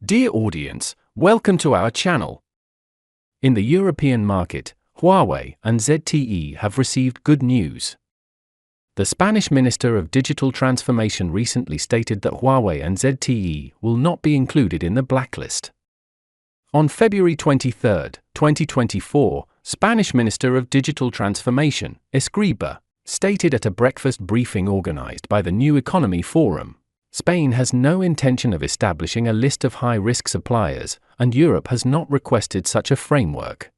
Dear audience, welcome to our channel. In the European market, Huawei and ZTE have received good news. The Spanish Minister of Digital Transformation recently stated that Huawei and ZTE will not be included in the blacklist. On February 23, 2024, Spanish Minister of Digital Transformation, Escribá, stated at a breakfast briefing organized by the New Economy Forum, Spain has no intention of establishing a list of high-risk suppliers, and Europe has not requested such a framework.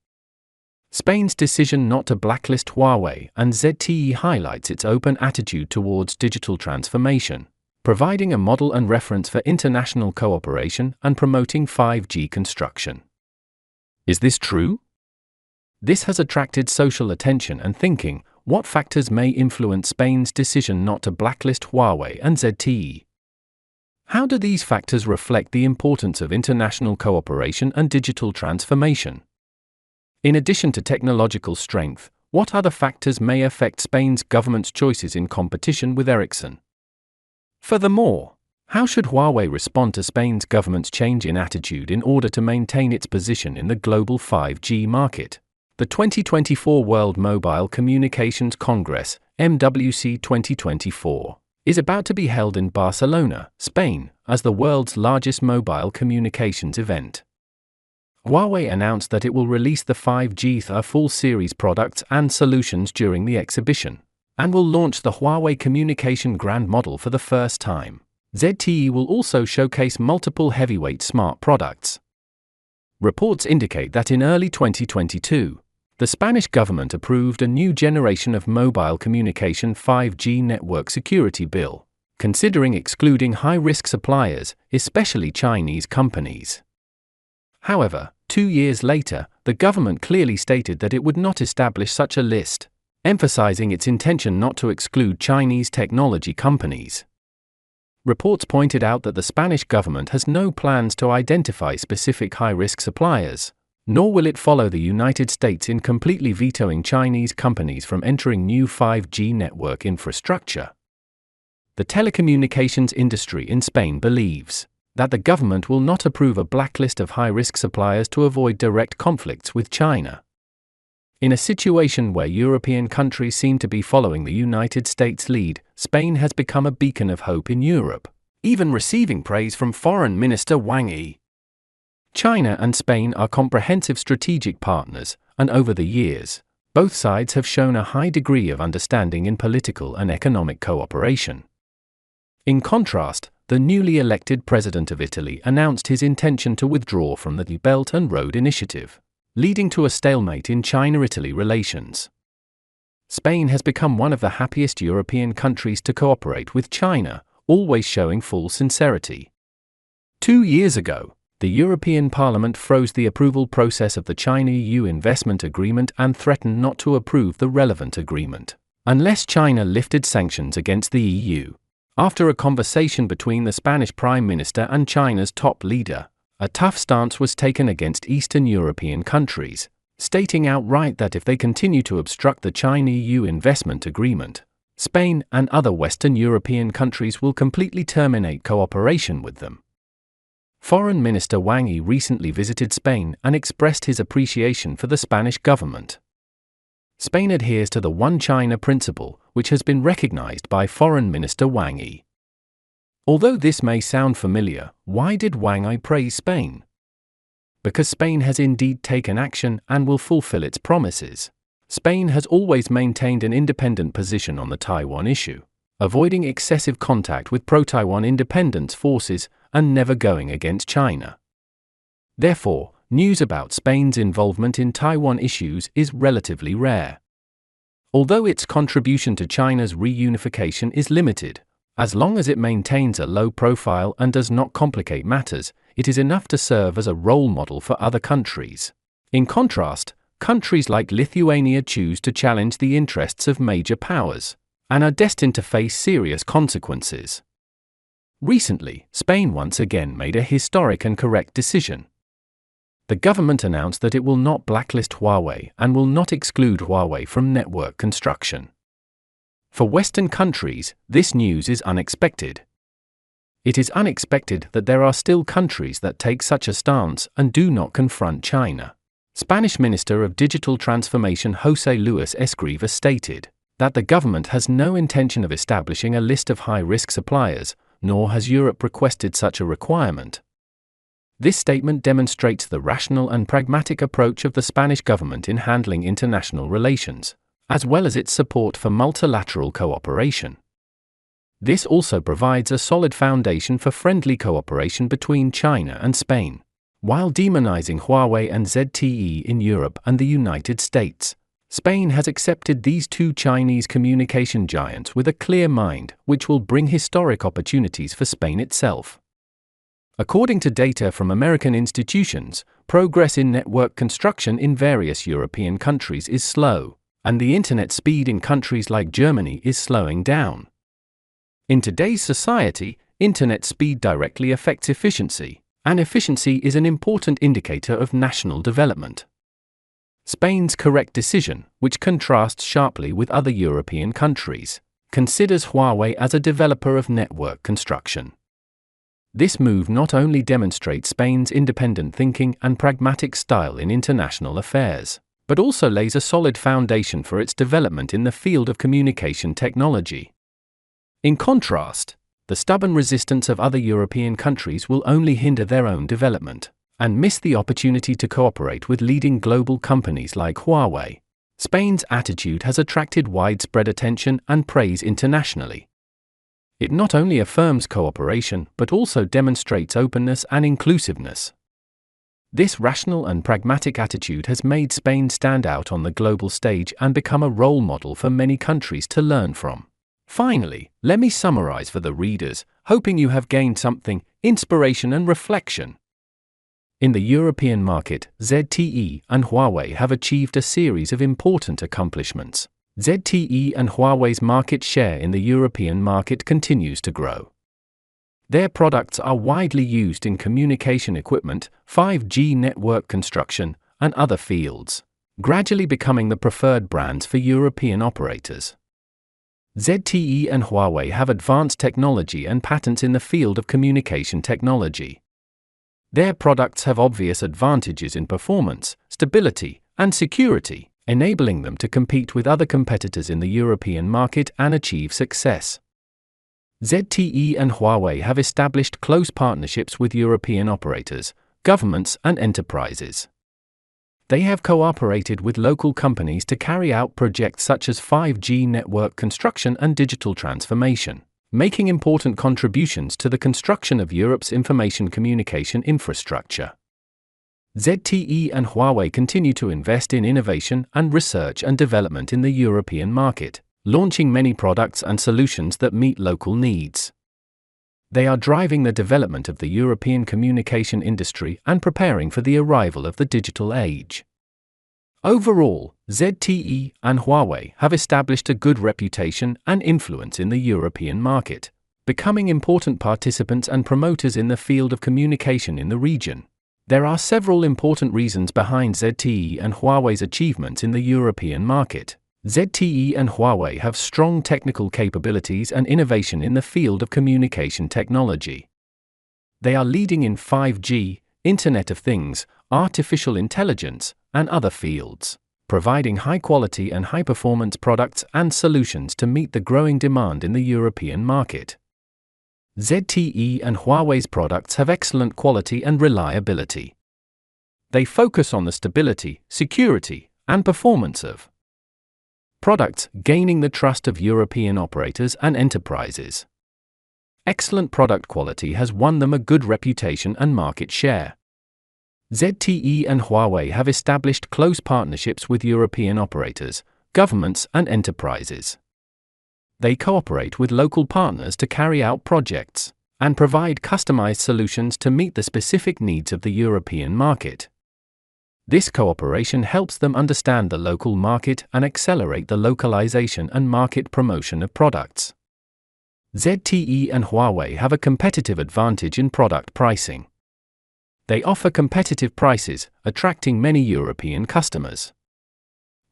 Spain's decision not to blacklist Huawei and ZTE highlights its open attitude towards digital transformation, providing a model and reference for international cooperation and promoting 5G construction. Is this true? This has attracted social attention and thinking. What factors may influence Spain's decision not to blacklist Huawei and ZTE? How do these factors reflect the importance of international cooperation and digital transformation? In addition to technological strength, what other factors may affect Spain's government's choices in competition with Ericsson? Furthermore, how should Huawei respond to Spain's government's change in attitude in order to maintain its position in the global 5G market? The 2024 World Mobile Communications Congress, MWC 2024, is about to be held in Barcelona, Spain, as the world's largest mobile communications event. Huawei announced that it will release the 5G full series products and solutions during the exhibition, and will launch the Huawei Communication Grand Model for the first time. ZTE will also showcase multiple heavyweight smart products. Reports indicate that in early 2022, the Spanish government approved a new generation of mobile communication 5G network security bill, considering excluding high-risk suppliers, especially Chinese companies. However, 2 years later, the government clearly stated that it would not establish such a list, emphasizing its intention not to exclude Chinese technology companies. Reports pointed out that the Spanish government has no plans to identify specific high-risk suppliers, nor will it follow the United States in completely vetoing Chinese companies from entering new 5G network infrastructure. The telecommunications industry in Spain believes that the government will not approve a blacklist of high-risk suppliers to avoid direct conflicts with China. In a situation where European countries seem to be following the United States' lead, Spain has become a beacon of hope in Europe, even receiving praise from Foreign Minister Wang Yi. China and Spain are comprehensive strategic partners, and over the years, both sides have shown a high degree of understanding in political and economic cooperation. In contrast, the newly elected president of Italy announced his intention to withdraw from the Belt and Road Initiative, leading to a stalemate in China-Italy relations. Spain has become one of the happiest European countries to cooperate with China, always showing full sincerity. 2 years ago, the European Parliament froze the approval process of the China-EU investment agreement and threatened not to approve the relevant agreement unless China lifted sanctions against the EU. After a conversation between the Spanish Prime Minister and China's top leader, a tough stance was taken against Eastern European countries, stating outright that if they continue to obstruct the China-EU investment agreement, Spain and other Western European countries will completely terminate cooperation with them. Foreign Minister Wang Yi recently visited Spain and expressed his appreciation for the Spanish government. Spain adheres to the One China principle, which has been recognized by Foreign Minister Wang Yi. Although this may sound familiar, why did Wang Yi praise Spain? Because Spain has indeed taken action and will fulfill its promises. Spain has always maintained an independent position on the Taiwan issue, avoiding excessive contact with pro-Taiwan independence forces and never going against China. Therefore, news about Spain's involvement in Taiwan issues is relatively rare. Although its contribution to China's reunification is limited, as long as it maintains a low profile and does not complicate matters, it is enough to serve as a role model for other countries. In contrast, countries like Lithuania choose to challenge the interests of major powers and are destined to face serious consequences. Recently, Spain once again made a historic and correct decision. The government announced that it will not blacklist Huawei and will not exclude Huawei from network construction. For Western countries, this news is unexpected. It is unexpected that there are still countries that take such a stance and do not confront China. Spanish Minister of Digital Transformation José Luis Escrivá stated that the government has no intention of establishing a list of high-risk suppliers, nor has Europe requested such a requirement. This statement demonstrates the rational and pragmatic approach of the Spanish government in handling international relations, as well as its support for multilateral cooperation. This also provides a solid foundation for friendly cooperation between China and Spain. While demonizing Huawei and ZTE in Europe and the United States, Spain has accepted these two Chinese communication giants with a clear mind, which will bring historic opportunities for Spain itself. According to data from American institutions, progress in network construction in various European countries is slow, and the internet speed in countries like Germany is slowing down. In today's society, internet speed directly affects efficiency, and efficiency is an important indicator of national development. Spain's correct decision, which contrasts sharply with other European countries, considers Huawei as a developer of network construction. This move not only demonstrates Spain's independent thinking and pragmatic style in international affairs, but also lays a solid foundation for its development in the field of communication technology. In contrast, the stubborn resistance of other European countries will only hinder their own development and miss the opportunity to cooperate with leading global companies like Huawei. Spain's attitude has attracted widespread attention and praise internationally. It not only affirms cooperation but also demonstrates openness and inclusiveness. This rational and pragmatic attitude has made Spain stand out on the global stage and become a role model for many countries to learn from. Finally, let me summarize for the readers, hoping you have gained something, inspiration and reflection. In the European market, ZTE and Huawei have achieved a series of important accomplishments. ZTE and Huawei's market share in the European market continues to grow. Their products are widely used in communication equipment, 5G network construction, and other fields, gradually becoming the preferred brands for European operators. ZTE and Huawei have advanced technology and patents in the field of communication technology. Their products have obvious advantages in performance, stability, and security, enabling them to compete with other competitors in the European market and achieve success. ZTE and Huawei have established close partnerships with European operators, governments, and enterprises. They have cooperated with local companies to carry out projects such as 5G network construction and digital transformation, making important contributions to the construction of Europe's information communication infrastructure. ZTE and Huawei continue to invest in innovation and research and development in the European market, launching many products and solutions that meet local needs. They are driving the development of the European communication industry and preparing for the arrival of the digital age. Overall, ZTE and Huawei have established a good reputation and influence in the European market, becoming important participants and promoters in the field of communication in the region. There are several important reasons behind ZTE and Huawei's achievements in the European market. ZTE and Huawei have strong technical capabilities and innovation in the field of communication technology. They are leading in 5G, Internet of Things, artificial intelligence, and other fields, providing high-quality and high-performance products and solutions to meet the growing demand in the European market. ZTE and Huawei's products have excellent quality and reliability. They focus on the stability, security, and performance of products, gaining the trust of European operators and enterprises. Excellent product quality has won them a good reputation and market share. ZTE and Huawei have established close partnerships with European operators, governments, and enterprises. They cooperate with local partners to carry out projects and provide customized solutions to meet the specific needs of the European market. This cooperation helps them understand the local market and accelerate the localization and market promotion of products. ZTE and Huawei have a competitive advantage in product pricing. They offer competitive prices, attracting many European customers.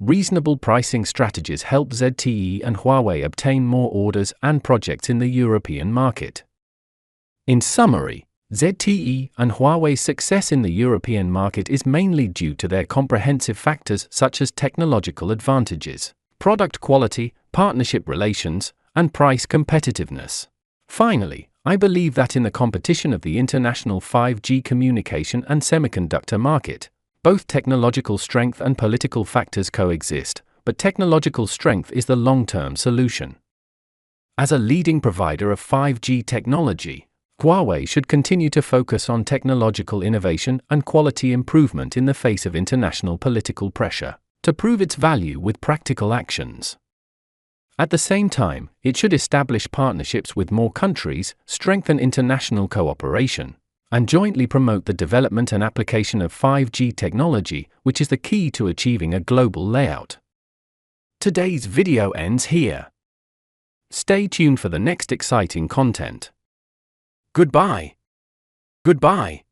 Reasonable pricing strategies help ZTE and Huawei obtain more orders and projects in the European market. In summary, ZTE and Huawei's success in the European market is mainly due to their comprehensive factors such as technological advantages, product quality, partnership relations, and price competitiveness. Finally, I believe that in the competition of the international 5G communication and semiconductor market, both technological strength and political factors coexist, but technological strength is the long-term solution. As a leading provider of 5G technology, Huawei should continue to focus on technological innovation and quality improvement in the face of international political pressure, to prove its value with practical actions. At the same time, it should establish partnerships with more countries, strengthen international cooperation, and jointly promote the development and application of 5G technology, which is the key to achieving a global layout. Today's video ends here. Stay tuned for the next exciting content. Goodbye. Goodbye.